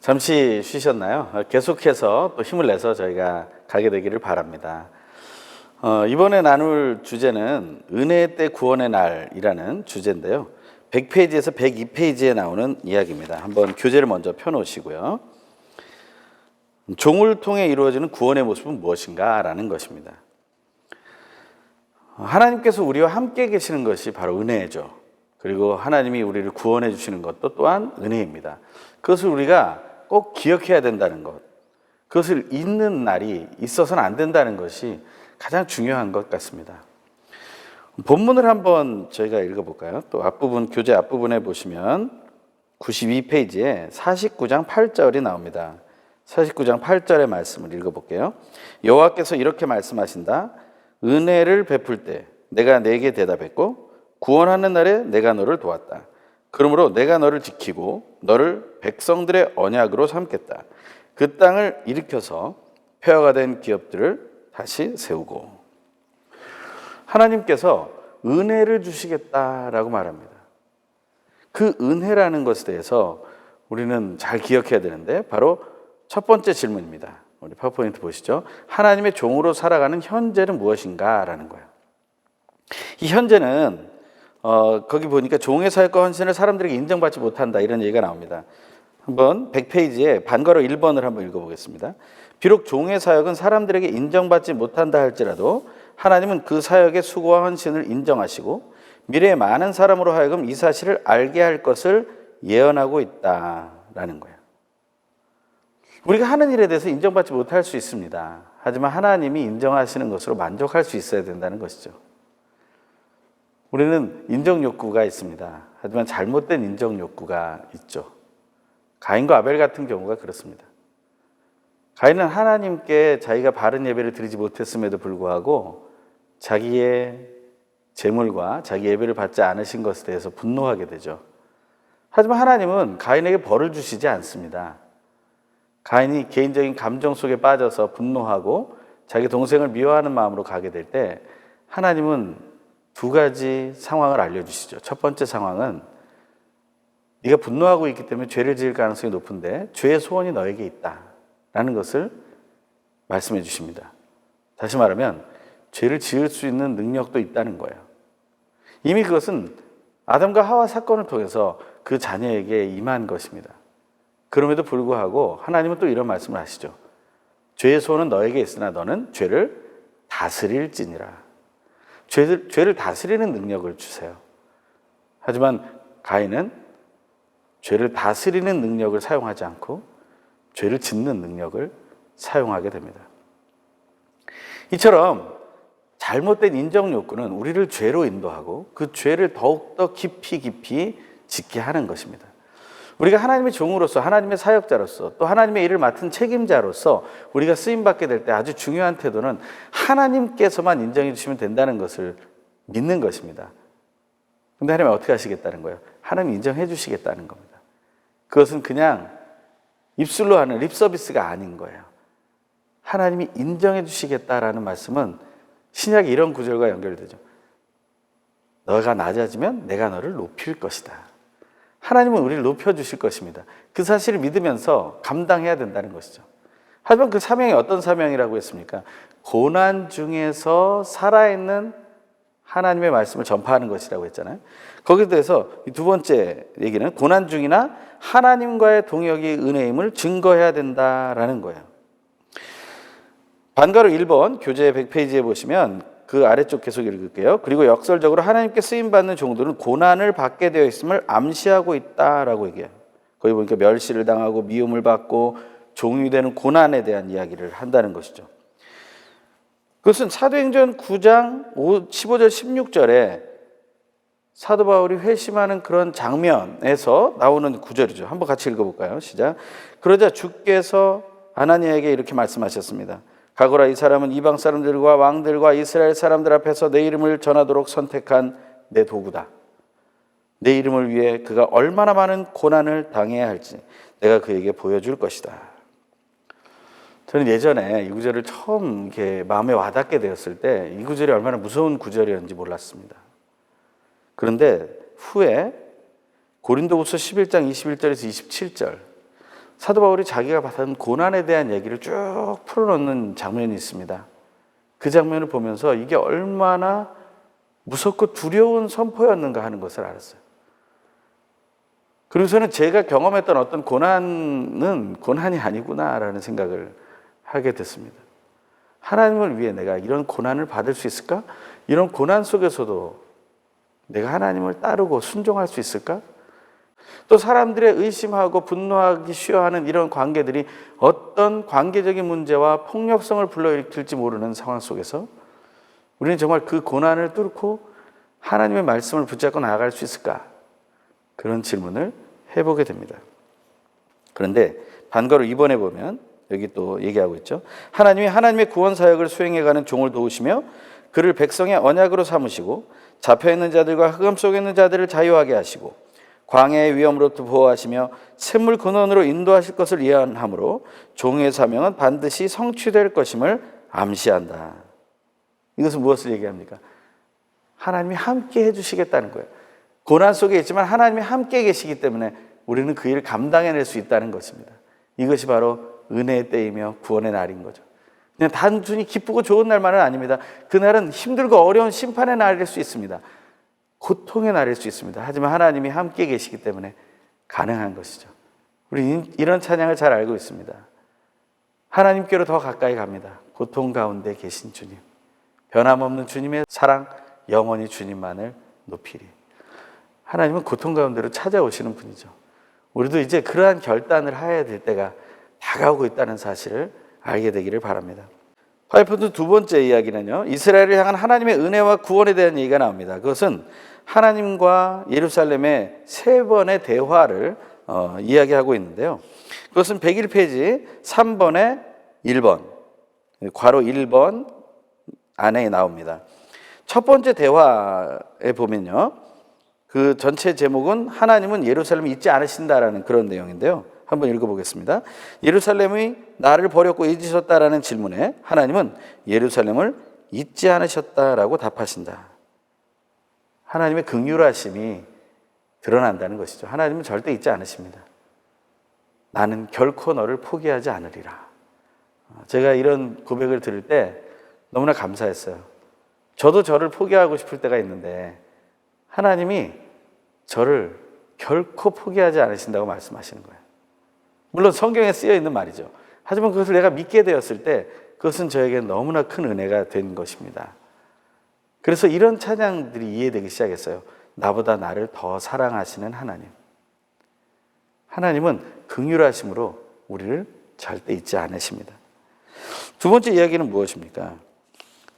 잠시 쉬셨나요? 계속해서 또 힘을 내서 저희가 가게 되기를 바랍니다. 이번에 나눌 주제는 은혜 때 구원의 날이라는 주제인데요. 100페이지에서 102페이지에 나오는 이야기입니다. 한번 교재를 먼저 펴놓으시고요. 종을 통해 이루어지는 구원의 모습은 무엇인가? 라는 것입니다. 하나님께서 우리와 함께 계시는 것이 바로 은혜죠. 그리고 하나님이 우리를 구원해 주시는 것도 또한 은혜입니다. 그것을 우리가 꼭 기억해야 된다는 것, 그것을 잊는 날이 있어서는 안 된다는 것이 가장 중요한 것 같습니다. 본문을 한번 저희가 읽어볼까요? 또 앞부분, 교재 앞부분에 보시면 92페이지에 49장 8절이 나옵니다. 49장 8절의 말씀을 읽어볼게요. 여호와께서 이렇게 말씀하신다. 은혜를 베풀 때 내가 네게 대답했고 구원하는 날에 내가 너를 도왔다. 그러므로 내가 너를 지키고 너를 백성들의 언약으로 삼겠다. 그 땅을 일으켜서 폐허가 된 기업들을 다시 세우고. 하나님께서 은혜를 주시겠다라고 말합니다. 그 은혜라는 것에 대해서 우리는 잘 기억해야 되는데 바로 첫 번째 질문입니다. 우리 파워포인트 보시죠. 하나님의 종으로 살아가는 현재는 무엇인가? 라는 거예요. 이 현재는 거기 보니까 종의 사역과 헌신을 사람들에게 인정받지 못한다 이런 얘기가 나옵니다. 한번 100페이지에 반괄호 1번을 한번 읽어보겠습니다. 비록 종의 사역은 사람들에게 인정받지 못한다 할지라도 하나님은 그 사역의 수고와 헌신을 인정하시고 미래에 많은 사람으로 하여금 이 사실을 알게 할 것을 예언하고 있다라는 거예요. 우리가 하는 일에 대해서 인정받지 못할 수 있습니다. 하지만 하나님이 인정하시는 것으로 만족할 수 있어야 된다는 것이죠. 우리는 인정 욕구가 있습니다. 하지만 잘못된 인정 욕구가 있죠. 가인과 아벨 같은 경우가 그렇습니다. 가인은 하나님께 자기가 바른 예배를 드리지 못했음에도 불구하고 자기의 재물과 자기 예배를 받지 않으신 것에 대해서 분노하게 되죠. 하지만 하나님은 가인에게 벌을 주시지 않습니다. 가인이 개인적인 감정 속에 빠져서 분노하고 자기 동생을 미워하는 마음으로 가게 될 때 하나님은 두 가지 상황을 알려주시죠. 첫 번째 상황은 네가 분노하고 있기 때문에 죄를 지을 가능성이 높은데 죄의 소원이 너에게 있다라는 것을 말씀해 주십니다. 다시 말하면 죄를 지을 수 있는 능력도 있다는 거예요. 이미 그것은 아담과 하와 사건을 통해서 그 자녀에게 임한 것입니다. 그럼에도 불구하고 하나님은 또 이런 말씀을 하시죠. 죄의 소원은 너에게 있으나 너는 죄를 다스릴지니라. 죄를 다스리는 능력을 주세요. 하지만 가인은 죄를 다스리는 능력을 사용하지 않고 죄를 짓는 능력을 사용하게 됩니다. 이처럼 잘못된 인정 욕구는 우리를 죄로 인도하고 그 죄를 더욱더 깊이 짓게 하는 것입니다. 우리가 하나님의 종으로서, 하나님의 사역자로서, 또 하나님의 일을 맡은 책임자로서 우리가 쓰임받게 될 때 아주 중요한 태도는 하나님께서만 인정해 주시면 된다는 것을 믿는 것입니다. 그런데 하나님 어떻게 하시겠다는 거예요? 하나님 인정해 주시겠다는 겁니다. 그것은 그냥 입술로 하는 립서비스가 아닌 거예요. 하나님이 인정해 주시겠다라는 말씀은 신약의 이런 구절과 연결되죠. 너가 낮아지면 내가 너를 높일 것이다. 하나님은 우리를 높여주실 것입니다. 그 사실을 믿으면서 감당해야 된다는 것이죠. 하지만 그 사명이 어떤 사명이라고 했습니까? 고난 중에서 살아있는 하나님의 말씀을 전파하는 것이라고 했잖아요. 거기에 대해서 두 번째 얘기는 고난 중이나 하나님과의 동역이 은혜임을 증거해야 된다라는 거예요. 반괄호 1번 교재 100페이지에 보시면 그 아래쪽 계속 읽을게요. 그리고 역설적으로 하나님께 쓰임받는 종들은 고난을 받게 되어 있음을 암시하고 있다라고 얘기해요. 거기 보니까 멸시를 당하고 미움을 받고 종이 되는 고난에 대한 이야기를 한다는 것이죠. 그것은 사도행전 9장 15절 16절에 사도 바울이 회심하는 그런 장면에서 나오는 구절이죠. 한번 같이 읽어볼까요? 시작. 그러자 주께서 아나니아에게 이렇게 말씀하셨습니다. 가거라, 이 사람은 이방 사람들과 왕들과 이스라엘 사람들 앞에서 내 이름을 전하도록 선택한 내 도구다. 내 이름을 위해 그가 얼마나 많은 고난을 당해야 할지 내가 그에게 보여줄 것이다. 저는 예전에 이 구절을 처음 이렇게 마음에 와닿게 되었을 때 이 구절이 얼마나 무서운 구절이었는지 몰랐습니다. 그런데 후에 고린도후서 11장 21절에서 27절 사도 바울이 자기가 받은 고난에 대한 얘기를 쭉 풀어놓는 장면이 있습니다. 그 장면을 보면서 이게 얼마나 무섭고 두려운 선포였는가 하는 것을 알았어요. 그러고서는 제가 경험했던 어떤 고난은 고난이 아니구나라는 생각을 하게 됐습니다. 하나님을 위해 내가 이런 고난을 받을 수 있을까? 이런 고난 속에서도 내가 하나님을 따르고 순종할 수 있을까? 또 사람들의 의심하고 분노하기 쉬워하는 이런 관계들이 어떤 관계적인 문제와 폭력성을 불러일으킬지 모르는 상황 속에서 우리는 정말 그 고난을 뚫고 하나님의 말씀을 붙잡고 나아갈 수 있을까? 그런 질문을 해보게 됩니다. 그런데 반가로 이번에 보면 여기 또 얘기하고 있죠. 하나님이 하나님의 구원 사역을 수행해가는 종을 도우시며 그를 백성의 언약으로 삼으시고 잡혀있는 자들과 흑암 속에 있는 자들을 자유하게 하시고 광야의 위험으로부터 보호하시며 샘물 근원으로 인도하실 것을 예언함으로 종의 사명은 반드시 성취될 것임을 암시한다. 이것은 무엇을 얘기합니까? 하나님이 함께 해주시겠다는 거예요. 고난 속에 있지만 하나님이 함께 계시기 때문에 우리는 그 일을 감당해낼 수 있다는 것입니다. 이것이 바로 은혜의 때이며 구원의 날인 거죠. 그냥 단순히 기쁘고 좋은 날만은 아닙니다. 그날은 힘들고 어려운 심판의 날일 수 있습니다. 고통의 날일 수 있습니다. 하지만 하나님이 함께 계시기 때문에 가능한 것이죠. 우리 이런 찬양을 잘 알고 있습니다. 하나님께로 더 가까이 갑니다. 고통 가운데 계신 주님, 변함없는 주님의 사랑, 영원히 주님만을 높이리. 하나님은 고통 가운데로 찾아오시는 분이죠. 우리도 이제 그러한 결단을 해야 될 때가 다가오고 있다는 사실을 알게 되기를 바랍니다. 파이프드 두 번째 이야기는요, 이스라엘을 향한 하나님의 은혜와 구원에 대한 얘기가 나옵니다. 그것은 하나님과 예루살렘의 세 번의 대화를 이야기하고 있는데요. 그것은 101페이지 3번에 1번, 괄호 1번 안에 나옵니다. 첫 번째 대화에 보면요, 그 전체 제목은 하나님은 예루살렘을 잊지 않으신다라는 그런 내용인데요. 한번 읽어보겠습니다. 예루살렘이 나를 버렸고 잊으셨다라는 질문에 하나님은 예루살렘을 잊지 않으셨다라고 답하신다. 하나님의 긍휼하심이 드러난다는 것이죠. 하나님은 절대 잊지 않으십니다. 나는 결코 너를 포기하지 않으리라. 제가 이런 고백을 들을 때 너무나 감사했어요. 저도 저를 포기하고 싶을 때가 있는데 하나님이 저를 결코 포기하지 않으신다고 말씀하시는 거예요. 물론 성경에 쓰여 있는 말이죠. 하지만 그것을 내가 믿게 되었을 때 그것은 저에게 너무나 큰 은혜가 된 것입니다. 그래서 이런 찬양들이 이해되기 시작했어요. 나보다 나를 더 사랑하시는 하나님. 하나님은 긍휼하심으로 우리를 절대 잊지 않으십니다. 두 번째 이야기는 무엇입니까?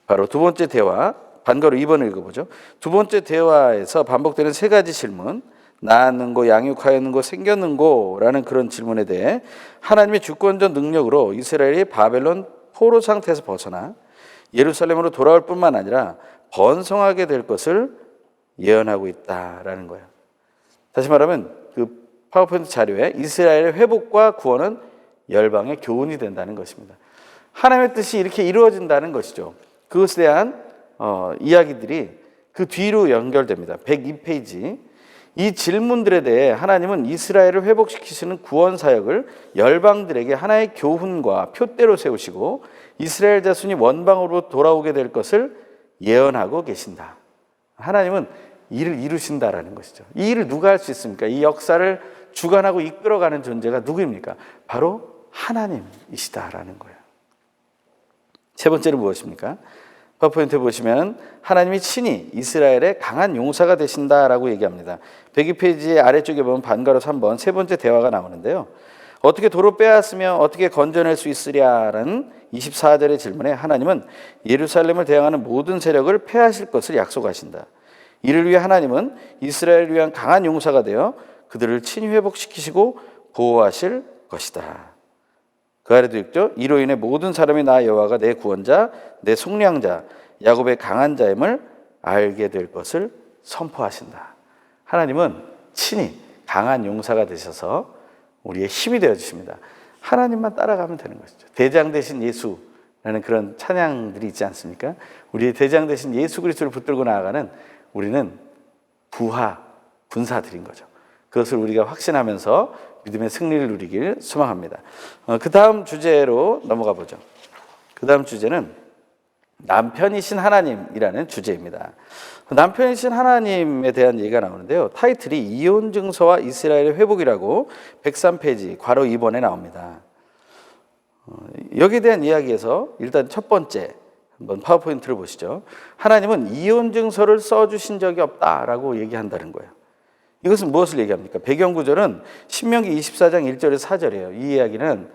바로 두 번째 대화, 반가로 2번을 읽어보죠. 두 번째 대화에서 반복되는 세 가지 질문, 낳았는고, 양육하였는고, 생겼는고 라는 그런 질문에 대해 하나님의 주권적 능력으로 이스라엘이 바벨론 포로 상태에서 벗어나 예루살렘으로 돌아올 뿐만 아니라 번성하게 될 것을 예언하고 있다라는 거예요. 다시 말하면 그 파워포인트 자료에 이스라엘의 회복과 구원은 열방의 교훈이 된다는 것입니다. 하나님의 뜻이 이렇게 이루어진다는 것이죠. 그것에 대한 이야기들이 그 뒤로 연결됩니다. 102페이지. 이 질문들에 대해 하나님은 이스라엘을 회복시키시는 구원 사역을 열방들에게 하나의 교훈과 표대로 세우시고 이스라엘 자손이 원방으로 돌아오게 될 것을 예언하고 계신다. 하나님은 일을 이루신다라는 것이죠. 이 일을 누가 할 수 있습니까? 이 역사를 주관하고 이끌어가는 존재가 누구입니까? 바로 하나님이시다라는 거예요. 세 번째는 무엇입니까? 파워포인트 보시면 하나님이 친히 이스라엘의 강한 용사가 되신다라고 얘기합니다. 102페이지 아래쪽에 보면 반가로 3번 세 번째 대화가 나오는데요. 어떻게 도로 빼앗으며 어떻게 건져낼 수 있으랴라는 24절의 질문에 하나님은 예루살렘을 대항하는 모든 세력을 패하실 것을 약속하신다. 이를 위해 하나님은 이스라엘을 위한 강한 용사가 되어 그들을 친히 회복시키시고 보호하실 것이다. 그 아래도 읽죠. 이로 인해 모든 사람이 나 여호와가 내 구원자, 내 속량자, 야곱의 강한 자임을 알게 될 것을 선포하신다. 하나님은 친히 강한 용사가 되셔서 우리의 힘이 되어주십니다. 하나님만 따라가면 되는 것이죠. 대장 되신 예수라는 그런 찬양들이 있지 않습니까? 우리의 대장 되신 예수 그리스도를 붙들고 나아가는 우리는 부하 군사들인 거죠. 그것을 우리가 확신하면서 믿음의 승리를 누리길 소망합니다. 그 다음 주제로 넘어가 보죠. 그 다음 주제는 남편이신 하나님이라는 주제입니다. 남편이신 하나님에 대한 얘기가 나오는데요. 타이틀이 이혼 증서와 이스라엘의 회복이라고 103페이지 괄호 2번에 나옵니다. 여기에 대한 이야기에서 일단 첫 번째 한번 파워포인트를 보시죠. 하나님은 이혼 증서를 써주신 적이 없다라고 얘기한다는 거예요. 이것은 무엇을 얘기합니까? 배경구절은 신명기 24장 1절에서 4절이에요. 이 이야기는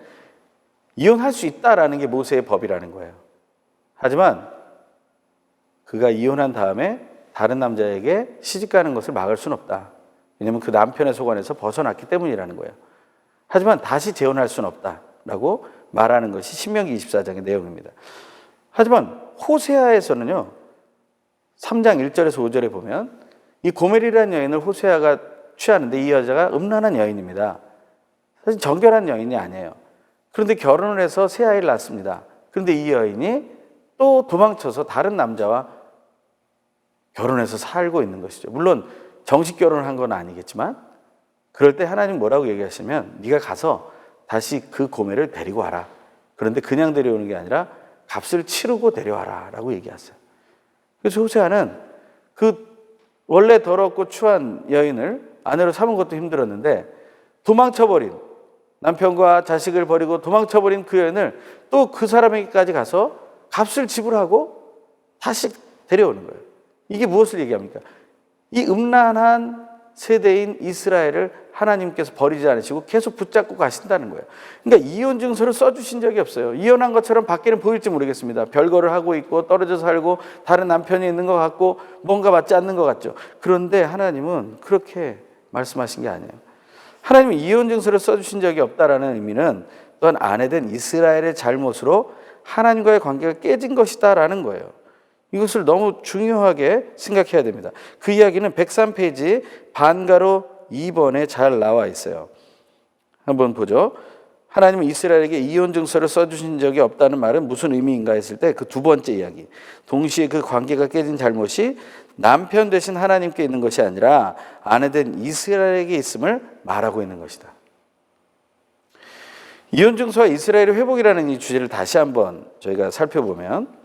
이혼할 수 있다라는 게 모세의 법이라는 거예요. 하지만 그가 이혼한 다음에 다른 남자에게 시집가는 것을 막을 수는 없다. 왜냐하면 그 남편의 소관에서 벗어났기 때문이라는 거예요. 하지만 다시 재혼할 수는 없다라고 말하는 것이 신명기 24장의 내용입니다. 하지만 호세아에서는요, 3장 1절에서 5절에 보면 이 고멜이라는 여인을 호세아가 취하는데 이 여자가 음란한 여인입니다. 사실 정결한 여인이 아니에요. 그런데 결혼을 해서 새 아이를 낳습니다. 그런데 이 여인이 또 도망쳐서 다른 남자와 결혼해서 살고 있는 것이죠. 물론 정식 결혼을 한 건 아니겠지만 그럴 때 하나님 뭐라고 얘기하시면 네가 가서 다시 그 고멜을 데리고 와라. 그런데 그냥 데려오는 게 아니라 값을 치르고 데려와라 라고 얘기하세요. 그래서 호세아는 그 원래 더럽고 추한 여인을 아내로 삼은 것도 힘들었는데 도망쳐버린 남편과 자식을 버리고 도망쳐버린 그 여인을 또 그 사람에게까지 가서 값을 지불하고 다시 데려오는 거예요. 이게 무엇을 얘기합니까? 이 음란한 세대인 이스라엘을 하나님께서 버리지 않으시고 계속 붙잡고 가신다는 거예요. 그러니까 이혼 증서를 써주신 적이 없어요. 이혼한 것처럼 밖에는 보일지 모르겠습니다. 별거를 하고 있고 떨어져 살고 다른 남편이 있는 것 같고 뭔가 맞지 않는 것 같죠. 그런데 하나님은 그렇게 말씀하신 게 아니에요. 하나님은 이혼 증서를 써주신 적이 없다라는 의미는 또한 아내된 이스라엘의 잘못으로 하나님과의 관계가 깨진 것이다라는 거예요. 이것을 너무 중요하게 생각해야 됩니다. 그 이야기는 103페이지 반가로 2번에 잘 나와 있어요. 한번 보죠. 하나님은 이스라엘에게 이혼 증서를 써주신 적이 없다는 말은 무슨 의미인가 했을 때 그 두 번째 이야기. 동시에 그 관계가 깨진 잘못이 남편 되신 하나님께 있는 것이 아니라 아내된 이스라엘에게 있음을 말하고 있는 것이다. 이혼 증서와 이스라엘의 회복이라는 이 주제를 다시 한번 저희가 살펴보면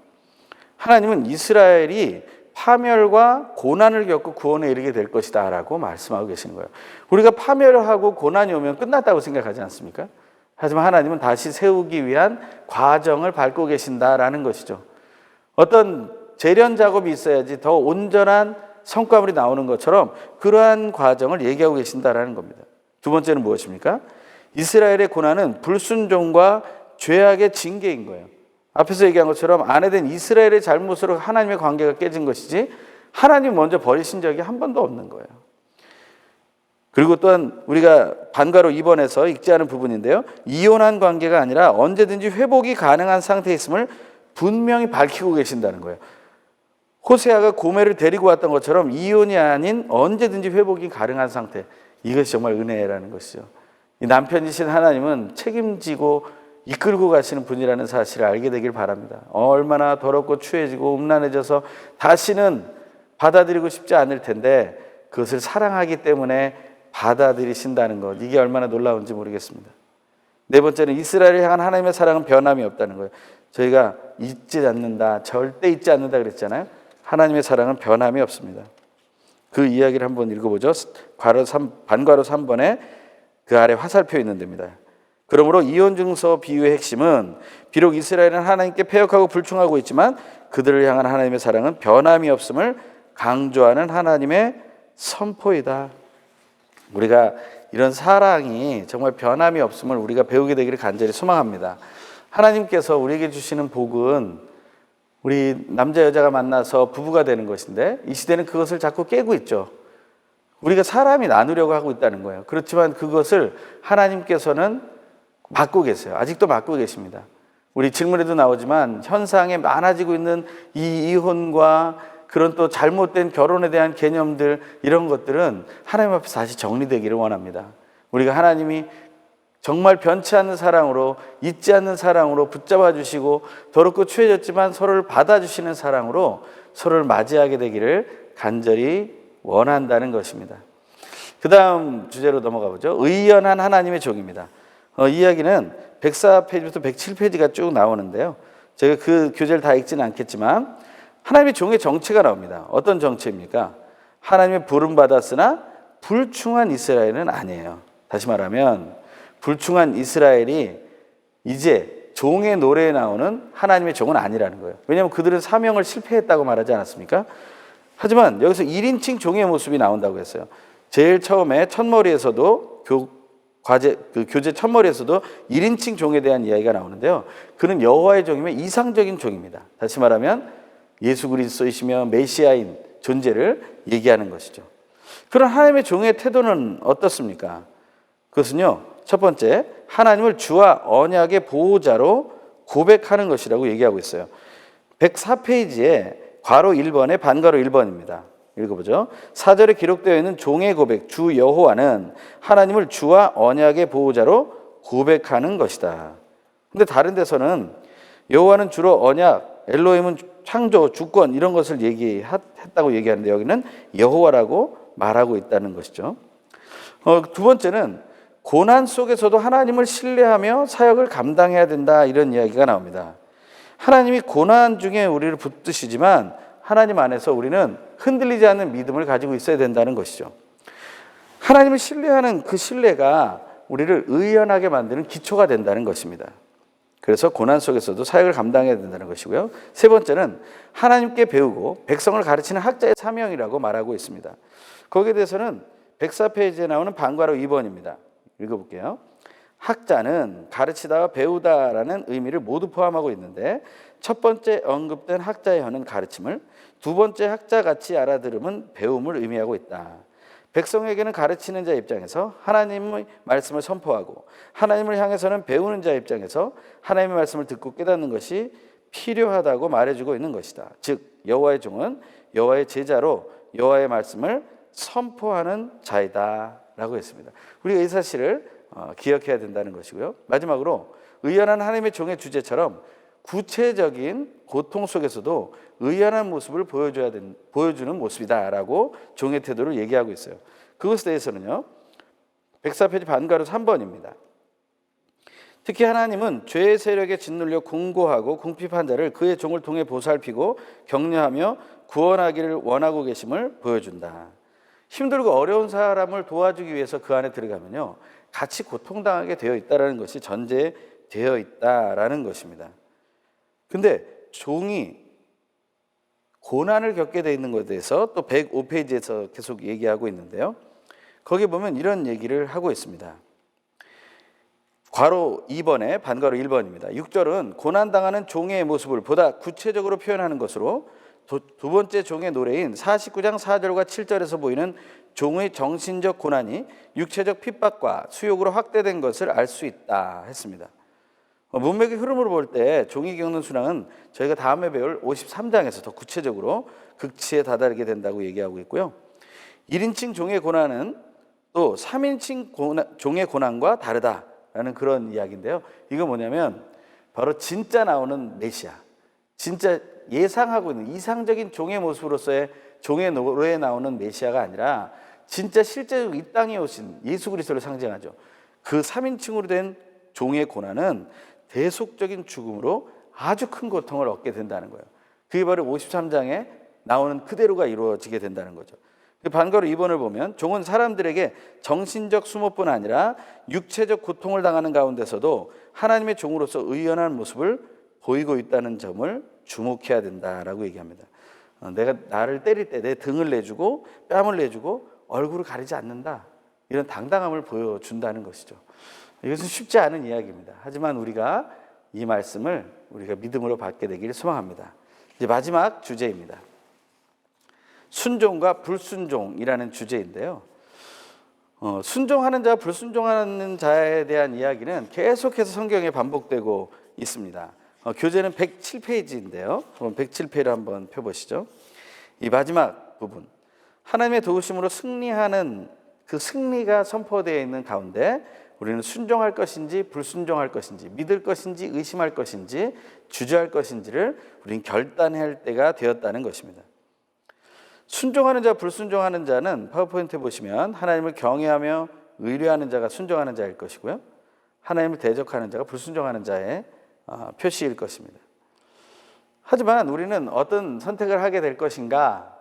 하나님은 이스라엘이 파멸과 고난을 겪고 구원에 이르게 될 것이다 라고 말씀하고 계시는 거예요. 우리가 파멸하고 고난이 오면 끝났다고 생각하지 않습니까? 하지만 하나님은 다시 세우기 위한 과정을 밟고 계신다라는 것이죠. 어떤 재련 작업이 있어야지 더 온전한 성과물이 나오는 것처럼 그러한 과정을 얘기하고 계신다라는 겁니다. 두 번째는 무엇입니까? 이스라엘의 고난은 불순종과 죄악의 징계인 거예요. 앞에서 얘기한 것처럼 아내된 이스라엘의 잘못으로 하나님의 관계가 깨진 것이지 하나님 먼저 버리신 적이 한 번도 없는 거예요. 그리고 또한 우리가 반가로 2번에서 읽지 않은 부분인데요. 이혼한 관계가 아니라 언제든지 회복이 가능한 상태에 있음을 분명히 밝히고 계신다는 거예요. 호세아가 고멜을 데리고 왔던 것처럼 이혼이 아닌 언제든지 회복이 가능한 상태. 이것이 정말 은혜라는 것이죠. 이 남편이신 하나님은 책임지고 이끌고 가시는 분이라는 사실을 알게 되길 바랍니다. 얼마나 더럽고 추해지고 음란해져서 다시는 받아들이고 싶지 않을 텐데 그것을 사랑하기 때문에 받아들이신다는 것, 이게 얼마나 놀라운지 모르겠습니다. 네 번째는 이스라엘을 향한 하나님의 사랑은 변함이 없다는 거예요. 저희가 잊지 않는다, 절대 잊지 않는다 그랬잖아요. 하나님의 사랑은 변함이 없습니다. 그 이야기를 한번 읽어보죠. 반괄호 3번에 그 아래 화살표 있는 데입니다. 그러므로 이혼 증서 비유의 핵심은 비록 이스라엘은 하나님께 패역하고 불충하고 있지만 그들을 향한 하나님의 사랑은 변함이 없음을 강조하는 하나님의 선포이다. 우리가 이런 사랑이 정말 변함이 없음을 우리가 배우게 되기를 간절히 소망합니다. 하나님께서 우리에게 주시는 복은 우리 남자 여자가 만나서 부부가 되는 것인데 이 시대는 그것을 자꾸 깨고 있죠. 우리가 사람이 나누려고 하고 있다는 거예요. 그렇지만 그것을 하나님께서는 막고 계세요. 아직도 막고 계십니다. 우리 질문에도 나오지만 현상에 많아지고 있는 이 이혼과 그런 또 잘못된 결혼에 대한 개념들, 이런 것들은 하나님 앞에서 다시 정리되기를 원합니다. 우리가 하나님이 정말 변치 않는 사랑으로, 잊지 않는 사랑으로 붙잡아 주시고 더럽고 추해졌지만 서로를 받아주시는 사랑으로 서로를 맞이하게 되기를 간절히 원한다는 것입니다. 그 다음 주제로 넘어가 보죠. 의연한 하나님의 종입니다. 이 이야기는 104페이지부터 107페이지가 쭉 나오는데요. 제가 그 교재를 다 읽지는 않겠지만 하나님의 종의 정체가 나옵니다. 어떤 정체입니까? 하나님의 부름받았으나 불충한 이스라엘은 아니에요. 다시 말하면 불충한 이스라엘이 이제 종의 노래에 나오는 하나님의 종은 아니라는 거예요. 왜냐하면 그들은 사명을 실패했다고 말하지 않았습니까? 하지만 여기서 1인칭 종의 모습이 나온다고 했어요. 제일 처음에 첫머리에서도 교재 첫머리에서도 1인칭 종에 대한 이야기가 나오는데요. 그는 여호와의 종이며 이상적인 종입니다. 다시 말하면 예수 그리스도이시며 메시아인 존재를 얘기하는 것이죠. 그런 하나님의 종의 태도는 어떻습니까? 그것은요, 첫 번째, 하나님을 주와 언약의 보호자로 고백하는 것이라고 얘기하고 있어요. 104페이지에 괄호 1번에 반괄호 1번입니다. 읽어보죠. 4절에 기록되어 있는 종의 고백, 주 여호와는 하나님을 주와 언약의 보호자로 고백하는 것이다. 근데 다른 데서는 여호와는 주로 언약, 엘로힘은 창조, 주권 이런 것을 얘기했다고 얘기하는데 여기는 여호와라고 말하고 있다는 것이죠. 두 번째는 고난 속에서도 하나님을 신뢰하며 사역을 감당해야 된다 이런 이야기가 나옵니다. 하나님이 고난 중에 우리를 붙드시지만 하나님 안에서 우리는 흔들리지 않는 믿음을 가지고 있어야 된다는 것이죠. 하나님을 신뢰하는 그 신뢰가 우리를 의연하게 만드는 기초가 된다는 것입니다. 그래서 고난 속에서도 사역을 감당해야 된다는 것이고요. 세 번째는 하나님께 배우고 백성을 가르치는 학자의 사명이라고 말하고 있습니다. 거기에 대해서는 104페이지에 나오는 반괄호 2번입니다. 읽어볼게요. 학자는 가르치다와 배우다라는 의미를 모두 포함하고 있는데 첫 번째 언급된 학자의 하는 가르침을 두 번째 학자같이 알아들음은 배움을 의미하고 있다. 백성에게는 가르치는 자 입장에서 하나님의 말씀을 선포하고 하나님을 향해서는 배우는 자 입장에서 하나님의 말씀을 듣고 깨닫는 것이 필요하다고 말해주고 있는 것이다. 즉 여호와의 종은 여호와의 제자로 여호와의 말씀을 선포하는 자이다 라고 했습니다. 우리가 이 사실을 기억해야 된다는 것이고요. 마지막으로 의연한 하나님의 종의 주제처럼 구체적인 고통 속에서도 의연한 모습을 보여주는 모습이다라고 종의 태도를 얘기하고 있어요. 그것에 대해서는요, 104페이지 반괄호 3번입니다. 특히 하나님은 죄의 세력에 짓눌려 궁고하고 궁핍한 자를 그의 종을 통해 보살피고 격려하며 구원하기를 원하고 계심을 보여준다. 힘들고 어려운 사람을 도와주기 위해서 그 안에 들어가면요, 같이 고통당하게 되어 있다는 것이 전제되어 있다라는 것입니다. 근데 종이 고난을 겪게 되어 있는 것에 대해서 또 105페이지에서 계속 얘기하고 있는데요. 거기 보면 이런 얘기를 하고 있습니다. 괄호 2번에 반괄호 1번입니다. 6절은 고난당하는 종의 모습을 보다 구체적으로 표현하는 것으로 두 번째 종의 노래인 49장 4절과 7절에서 보이는 종의 정신적 고난이 육체적 핍박과 수욕으로 확대된 것을 알 수 있다 했습니다. 문맥의 흐름으로 볼 때 종이 겪는 순환은 저희가 다음에 배울 53장에서 더 구체적으로 극치에 다다르게 된다고 얘기하고 있고요. 1인칭 종의 고난은 또 3인칭 종의 고난과 다르다라는 그런 이야기인데요. 이거 뭐냐면 바로 진짜 나오는 메시아, 진짜 예상하고 있는 이상적인 종의 모습으로서의 종의 노래에 나오는 메시아가 아니라 진짜 실제로 이 땅에 오신 예수 그리스도를 상징하죠. 그 3인칭으로 된 종의 고난은 대속적인 죽음으로 아주 큰 고통을 얻게 된다는 거예요. 그게 바로 53장에 나오는 그대로가 이루어지게 된다는 거죠. 반가로 2번을 보면 종은 사람들에게 정신적 수모뿐 아니라 육체적 고통을 당하는 가운데서도 하나님의 종으로서 의연한 모습을 보이고 있다는 점을 주목해야 된다라고 얘기합니다. 내가 나를 때릴 때 내 등을 내주고 뺨을 내주고 얼굴을 가리지 않는다, 이런 당당함을 보여준다는 것이죠. 이것은 쉽지 않은 이야기입니다. 하지만 우리가 이 말씀을 우리가 믿음으로 받게 되기를 소망합니다. 이제 마지막 주제입니다. 순종과 불순종이라는 주제인데요. 순종하는 자와 불순종하는 자에 대한 이야기는 계속해서 성경에 반복되고 있습니다. 교재는 107페이지인데요. 107페이지를 한번 펴보시죠. 이 마지막 부분, 하나님의 도우심으로 승리하는 그 승리가 선포되어 있는 가운데 우리는 순종할 것인지 불순종할 것인지, 믿을 것인지 의심할 것인지 주저할 것인지를 우리는 결단할 때가 되었다는 것입니다. 순종하는 자, 불순종하는 자는 파워포인트에 보시면 하나님을 경외하며 의뢰하는 자가 순종하는 자일 것이고요. 하나님을 대적하는 자가 불순종하는 자의 표시일 것입니다. 하지만 우리는 어떤 선택을 하게 될 것인가?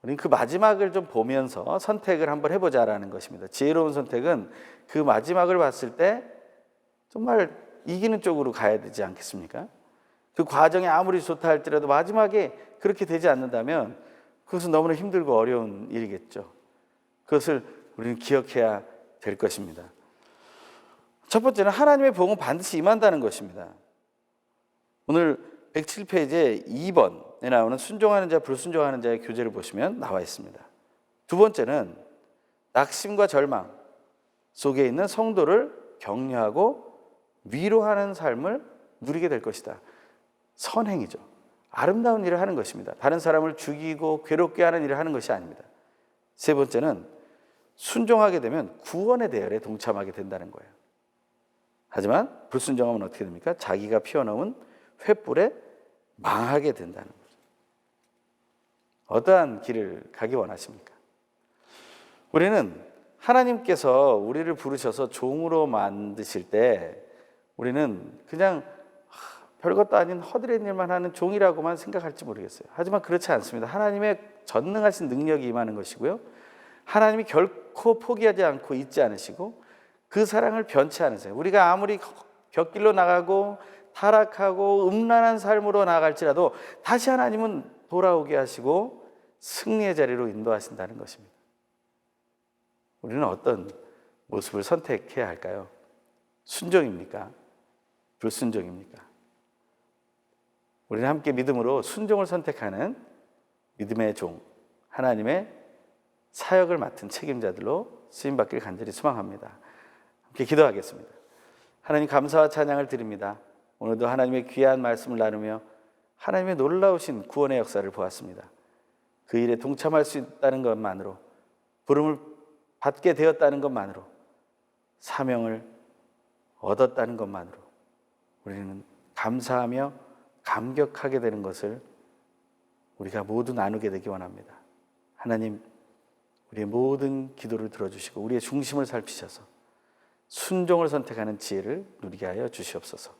우리는 그 마지막을 좀 보면서 선택을 한번 해보자라는 것입니다. 지혜로운 선택은 그 마지막을 봤을 때 정말 이기는 쪽으로 가야 되지 않겠습니까? 그 과정이 아무리 좋다 할지라도 마지막에 그렇게 되지 않는다면 그것은 너무나 힘들고 어려운 일이겠죠. 그것을 우리는 기억해야 될 것입니다. 첫 번째는 하나님의 복은 반드시 임한다는 것입니다. 오늘 107페이지에 2번에 나오는 순종하는 자, 불순종하는 자의 교제를 보시면 나와 있습니다. 두 번째는 낙심과 절망 속에 있는 성도를 격려하고 위로하는 삶을 누리게 될 것이다. 선행이죠. 아름다운 일을 하는 것입니다. 다른 사람을 죽이고 괴롭게 하는 일을 하는 것이 아닙니다. 세 번째는 순종하게 되면 구원의 대열에 동참하게 된다는 거예요. 하지만 불순종하면 어떻게 됩니까? 자기가 피워놓은 횃불에 망하게 된다는 거죠. 어떠한 길을 가기 원하십니까? 우리는 하나님께서 우리를 부르셔서 종으로 만드실 때 우리는 그냥 별것도 아닌 허드렛 일만 하는 종이라고만 생각할지 모르겠어요. 하지만 그렇지 않습니다. 하나님의 전능하신 능력이 임하는 것이고요. 하나님이 결코 포기하지 않고 잊지 않으시고 그 사랑을 변치 않으세요. 우리가 아무리 곁길로 나가고 타락하고 음란한 삶으로 나아갈지라도 다시 하나님은 돌아오게 하시고 승리의 자리로 인도하신다는 것입니다. 우리는 어떤 모습을 선택해야 할까요? 순종입니까? 불순종입니까? 우리는 함께 믿음으로 순종을 선택하는 믿음의 종, 하나님의 사역을 맡은 책임자들로 쓰임받기를 간절히 소망합니다. 함께 기도하겠습니다. 하나님 감사와 찬양을 드립니다. 오늘도 하나님의 귀한 말씀을 나누며 하나님의 놀라우신 구원의 역사를 보았습니다. 그 일에 동참할 수 있다는 것만으로, 부름을 받게 되었다는 것만으로, 사명을 얻었다는 것만으로 우리는 감사하며 감격하게 되는 것을 우리가 모두 나누게 되기 원합니다. 하나님, 우리의 모든 기도를 들어주시고 우리의 중심을 살피셔서 순종을 선택하는 지혜를 누리게 하여 주시옵소서.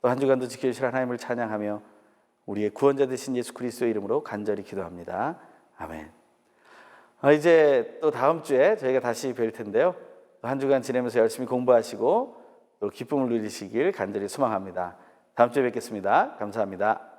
또 한 주간도 지켜주실 하나님을 찬양하며 우리의 구원자 되신 예수 그리스도의 이름으로 간절히 기도합니다. 아멘. 이제 또 다음 주에 저희가 다시 뵐 텐데요. 한 주간 지내면서 열심히 공부하시고 또 기쁨을 누리시길 간절히 소망합니다. 다음 주에 뵙겠습니다. 감사합니다.